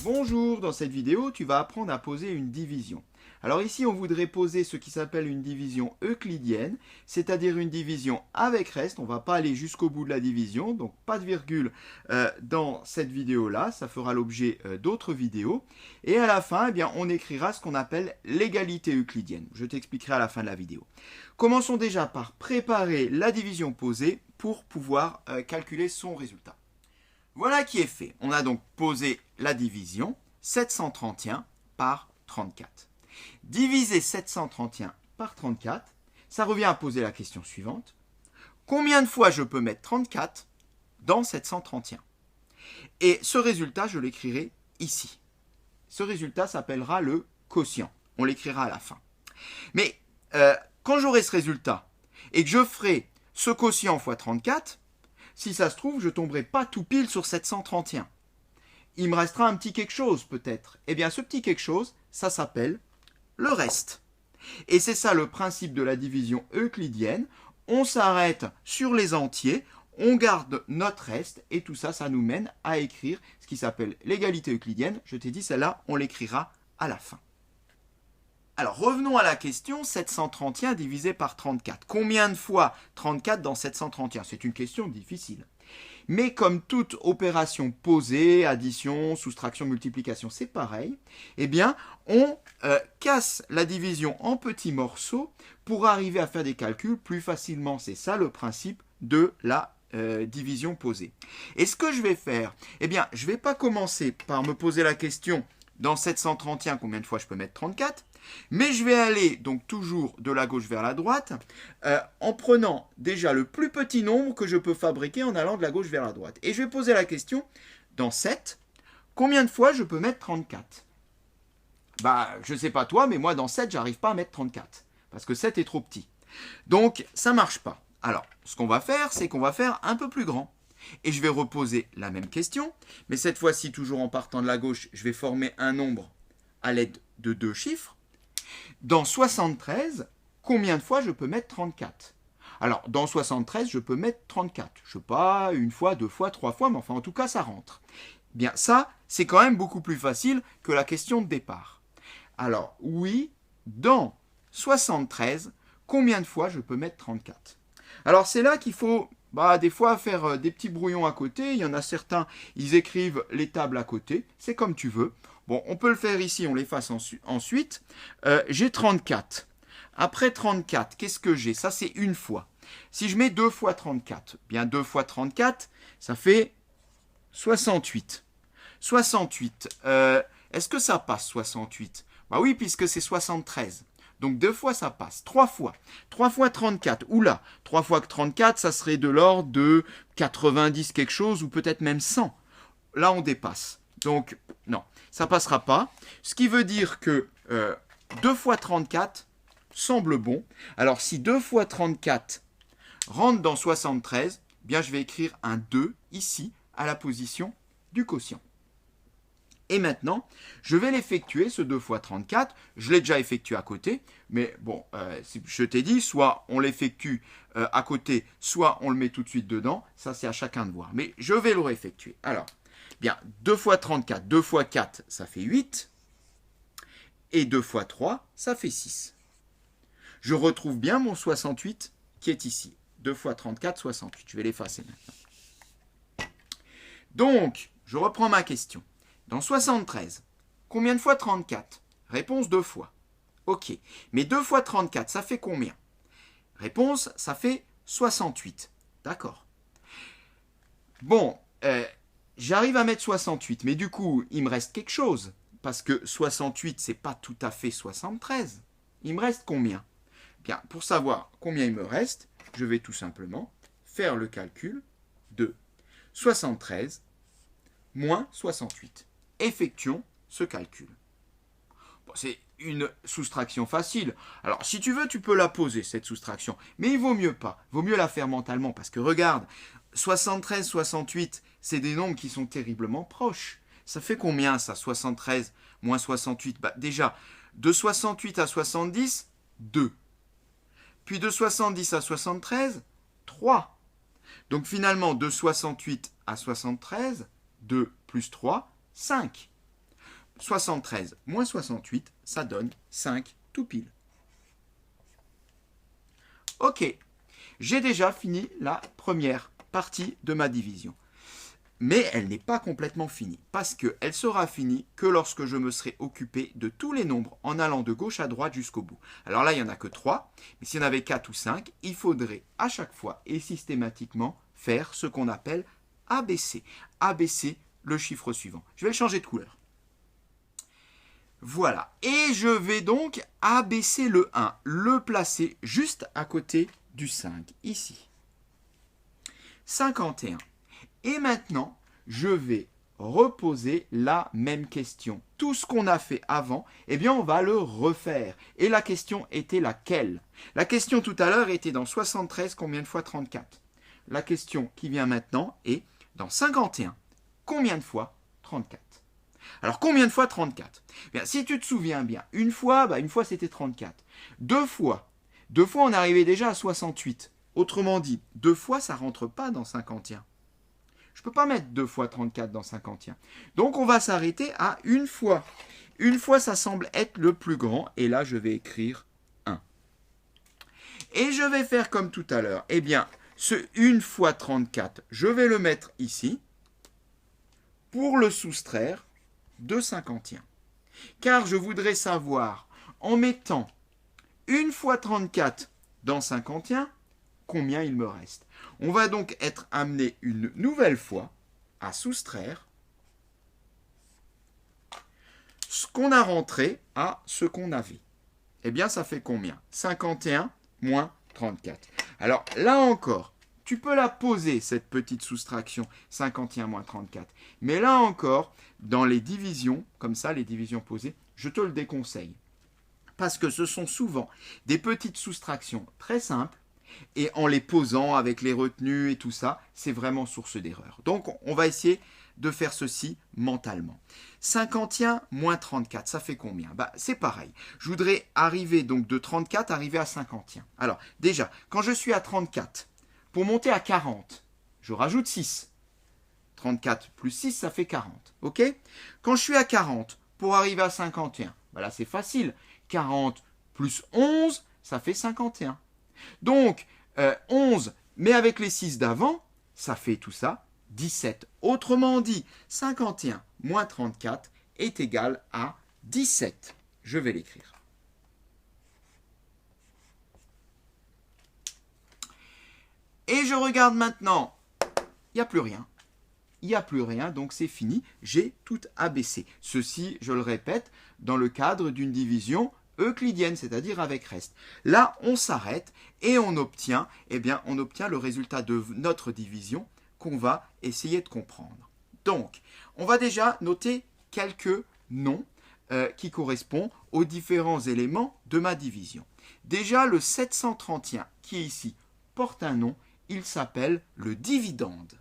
Bonjour, dans cette vidéo, tu vas apprendre à poser une division. Alors ici, on voudrait poser ce qui s'appelle une division euclidienne, c'est-à-dire une division avec reste. On ne va pas aller jusqu'au bout de la division, donc pas de virgule dans cette vidéo-là, ça fera l'objet d'autres vidéos. Et à la fin, eh bien, on écrira ce qu'on appelle l'égalité euclidienne. Je t'expliquerai à la fin de la vidéo. Commençons déjà par préparer la division posée pour pouvoir calculer son résultat. Voilà qui est fait. On a donc posé la division 731 par 34. Diviser 731 par 34, ça revient à poser la question suivante. Combien de fois je peux mettre 34 dans 731? Et ce résultat, je l'écrirai ici. Ce résultat s'appellera le quotient. On l'écrira à la fin. Mais quand j'aurai ce résultat et que je ferai ce quotient fois 34, si ça se trouve, je ne tomberai pas tout pile sur 731. Il me restera un petit quelque chose peut-être. Eh bien, ce petit quelque chose, ça s'appelle le reste. Et c'est ça le principe de la division euclidienne. On s'arrête sur les entiers, on garde notre reste, et tout ça, ça nous mène à écrire ce qui s'appelle l'égalité euclidienne. Je t'ai dit, celle-là, on l'écrira à la fin. Alors, revenons à la question 731 divisé par 34. Combien de fois 34 dans 731? C'est une question difficile. Mais comme toute opération posée, addition, soustraction, multiplication, c'est pareil, eh bien, on casse la division en petits morceaux pour arriver à faire des calculs plus facilement. C'est ça le principe de la division posée. Et ce que je vais faire, eh bien, je ne vais pas commencer par me poser la question dans 731, combien de fois je peux mettre 34? Mais je vais aller donc toujours de la gauche vers la droite en prenant déjà le plus petit nombre que je peux fabriquer en allant de la gauche vers la droite. Et je vais poser la question, dans 7, combien de fois je peux mettre 34? Je ne sais pas toi, mais moi dans 7, j'arrive pas à mettre 34. Parce que 7 est trop petit. Donc ça ne marche pas. Alors, ce qu'on va faire, c'est qu'on va faire un peu plus grand. Et je vais reposer la même question, mais cette fois-ci, toujours en partant de la gauche, je vais former un nombre à l'aide de deux chiffres. Dans 73, combien de fois je peux mettre 34? Alors, dans 73, je peux mettre 34. Je ne sais pas, une fois, deux fois, trois fois, mais enfin, en tout cas, ça rentre. Bien, ça, c'est quand même beaucoup plus facile que la question de départ. Alors, oui, dans 73, combien de fois je peux mettre 34? Alors, c'est là qu'il faut des fois faire des petits brouillons à côté. Il y en a certains, ils écrivent les tables à côté. C'est comme tu veux. Bon, on peut le faire ici, on l'efface ensuite. J'ai 34. Après 34, qu'est-ce que j'ai? Ça, c'est une fois. Si je mets 2 fois 34, bien 2 fois 34, ça fait 68. 68, est-ce que ça passe 68? Oui, puisque c'est 73. Donc 2 fois, ça passe. 3 fois. 3 fois 34. Oula, 3 fois 34, ça serait de l'ordre de 90 quelque chose ou peut-être même 100. Là, on dépasse. Donc, non, ça ne passera pas. Ce qui veut dire que 2 fois 34 semble bon. Alors, si 2 fois 34 rentre dans 73, bien, je vais écrire un 2 ici, à la position du quotient. Et maintenant, je vais l'effectuer, ce 2 fois 34. Je l'ai déjà effectué à côté. Mais bon, je t'ai dit, soit on l'effectue à côté, soit on le met tout de suite dedans. Ça, c'est à chacun de voir. Mais je vais le réeffectuer. Alors, bien, 2 fois 34, 2 fois 4, ça fait 8. Et 2 fois 3, ça fait 6. Je retrouve bien mon 68 qui est ici. 2 fois 34, 68. Je vais l'effacer maintenant. Donc, je reprends ma question. Dans 73, combien de fois 34? Réponse 2 fois. Ok, mais 2 fois 34, ça fait combien? Réponse, ça fait 68. D'accord. Bon, j'arrive à mettre 68, mais du coup, il me reste quelque chose. Parce que 68, c'est pas tout à fait 73. Il me reste combien? Bien, pour savoir combien il me reste, je vais tout simplement faire le calcul de 73 moins 68. Effectuons ce calcul. Bon, c'est une soustraction facile. Alors, si tu veux, tu peux la poser, cette soustraction. Mais il vaut mieux pas. Il vaut mieux la faire mentalement. Parce que regarde, 73, 68, c'est des nombres qui sont terriblement proches. Ça fait combien, ça, 73 moins 68? Déjà, de 68 à 70, 2. Puis de 70 à 73, 3. Donc finalement, de 68 à 73, 2 plus 3, 5. 73 moins 68, ça donne 5 tout pile. Ok, j'ai déjà fini la première partie de ma division. Mais elle n'est pas complètement finie, parce qu'elle sera finie que lorsque je me serai occupé de tous les nombres en allant de gauche à droite jusqu'au bout. Alors là, il n'y en a que 3, mais s'il y en avait 4 ou 5, il faudrait à chaque fois et systématiquement faire ce qu'on appelle abaisser. Abaisser le chiffre suivant. Je vais le changer de couleur. Voilà, et je vais donc abaisser le 1, le placer juste à côté du 5, ici. 51. Et maintenant, je vais reposer la même question. Tout ce qu'on a fait avant, eh bien, on va le refaire. Et la question était laquelle? La question tout à l'heure était dans 73, combien de fois 34? La question qui vient maintenant est dans 51, combien de fois 34? Alors, combien de fois 34? Bien, si tu te souviens bien, une fois c'était 34. Deux fois, on arrivait déjà à 68. Autrement dit, 2 fois, ça ne rentre pas dans 51. Je ne peux pas mettre 2 fois 34 dans 51. Donc, on va s'arrêter à une fois. Une fois, ça semble être le plus grand. Et là, je vais écrire 1. Et je vais faire comme tout à l'heure. Eh bien, ce 1 fois 34, je vais le mettre ici pour le soustraire de 51. Car je voudrais savoir, en mettant 1 fois 34 dans 51, combien il me reste. On va donc être amené une nouvelle fois à soustraire ce qu'on a rentré à ce qu'on avait. Eh bien, ça fait combien? 51 moins 34. Alors, là encore, tu peux la poser, cette petite soustraction, 51 moins 34. Mais là encore, dans les divisions, comme ça, les divisions posées, je te le déconseille. Parce que ce sont souvent des petites soustractions très simples, et en les posant avec les retenues et tout ça, c'est vraiment source d'erreur. Donc, on va essayer de faire ceci mentalement. 51 moins 34, ça fait combien? C'est pareil. Je voudrais arriver donc de 34, arriver à 51. Alors, déjà, quand je suis à 34, pour monter à 40, je rajoute 6. 34 plus 6, ça fait 40. Ok? Quand je suis à 40, pour arriver à 51, là c'est facile. 40 plus 11, ça fait 51. Donc, 11, mais avec les 6 d'avant, ça fait tout ça 17. Autrement dit, 51 moins 34 est égal à 17. Je vais l'écrire. Et je regarde maintenant. Il n'y a plus rien. Il n'y a plus rien, donc c'est fini. J'ai tout abaissé. Ceci, je le répète, dans le cadre d'une division euclidienne, c'est-à-dire avec reste. Là, on s'arrête et on obtient le résultat de notre division qu'on va essayer de comprendre. Donc, on va déjà noter quelques noms qui correspondent aux différents éléments de ma division. Déjà, le 731 qui est ici porte un nom, il s'appelle le dividende.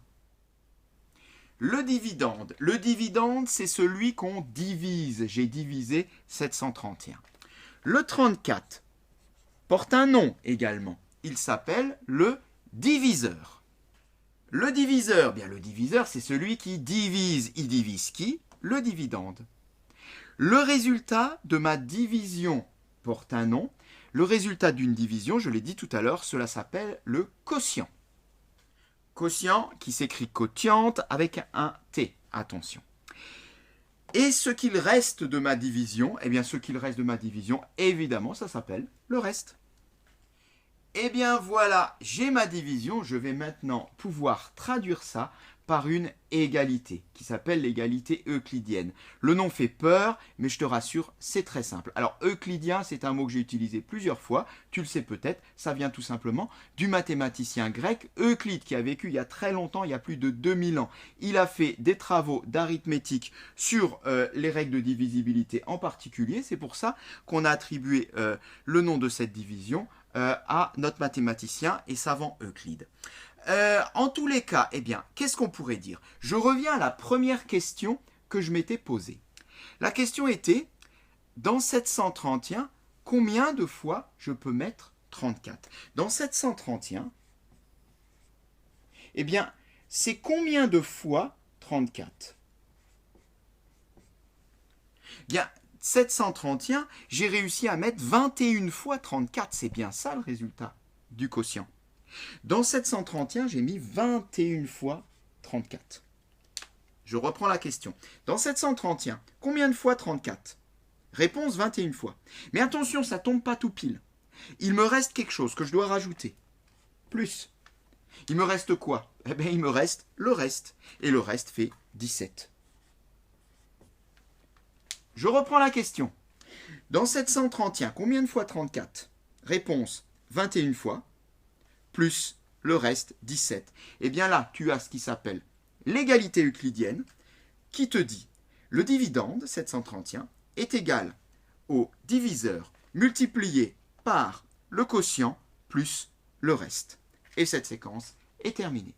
Le dividende, c'est celui qu'on divise. J'ai divisé 731. Le 34 porte un nom également. Il s'appelle le diviseur. Le diviseur, le diviseur, c'est celui qui divise. Il divise qui? Le dividende. Le résultat de ma division porte un nom. Le résultat d'une division, je l'ai dit tout à l'heure, cela s'appelle le quotient. Quotient qui s'écrit quotiente avec un T. Attention. Et ce qu'il reste de ma division, évidemment, ça s'appelle le reste. Eh bien voilà, j'ai ma division, je vais maintenant pouvoir traduire ça par une égalité, qui s'appelle l'égalité euclidienne. Le nom fait peur, mais je te rassure, c'est très simple. Alors, euclidien, c'est un mot que j'ai utilisé plusieurs fois, tu le sais peut-être, ça vient tout simplement du mathématicien grec Euclide, qui a vécu il y a très longtemps, il y a plus de 2000 ans. Il a fait des travaux d'arithmétique sur les règles de divisibilité en particulier, c'est pour ça qu'on a attribué le nom de cette division à notre mathématicien et savant Euclide. En tous les cas, qu'est-ce qu'on pourrait dire? Je reviens à la première question que je m'étais posée. La question était, dans 731, combien de fois je peux mettre 34? Dans 731, c'est combien de fois 34? Bien, 731, j'ai réussi à mettre 21 fois 34. C'est bien ça le résultat du quotient. Dans 731, j'ai mis 21 fois 34. Je reprends la question. Dans 731, combien de fois 34? Réponse 21 fois. Mais attention, ça ne tombe pas tout pile. Il me reste quelque chose que je dois rajouter. Plus. Il me reste quoi? Eh bien, il me reste le reste. Et le reste fait 17. Je reprends la question. Dans 731, combien de fois 34? Réponse 21 fois. Plus le reste 17. Eh bien là, tu as ce qui s'appelle l'égalité euclidienne qui te dit le dividende, 731, est égal au diviseur multiplié par le quotient plus le reste. Et cette séquence est terminée.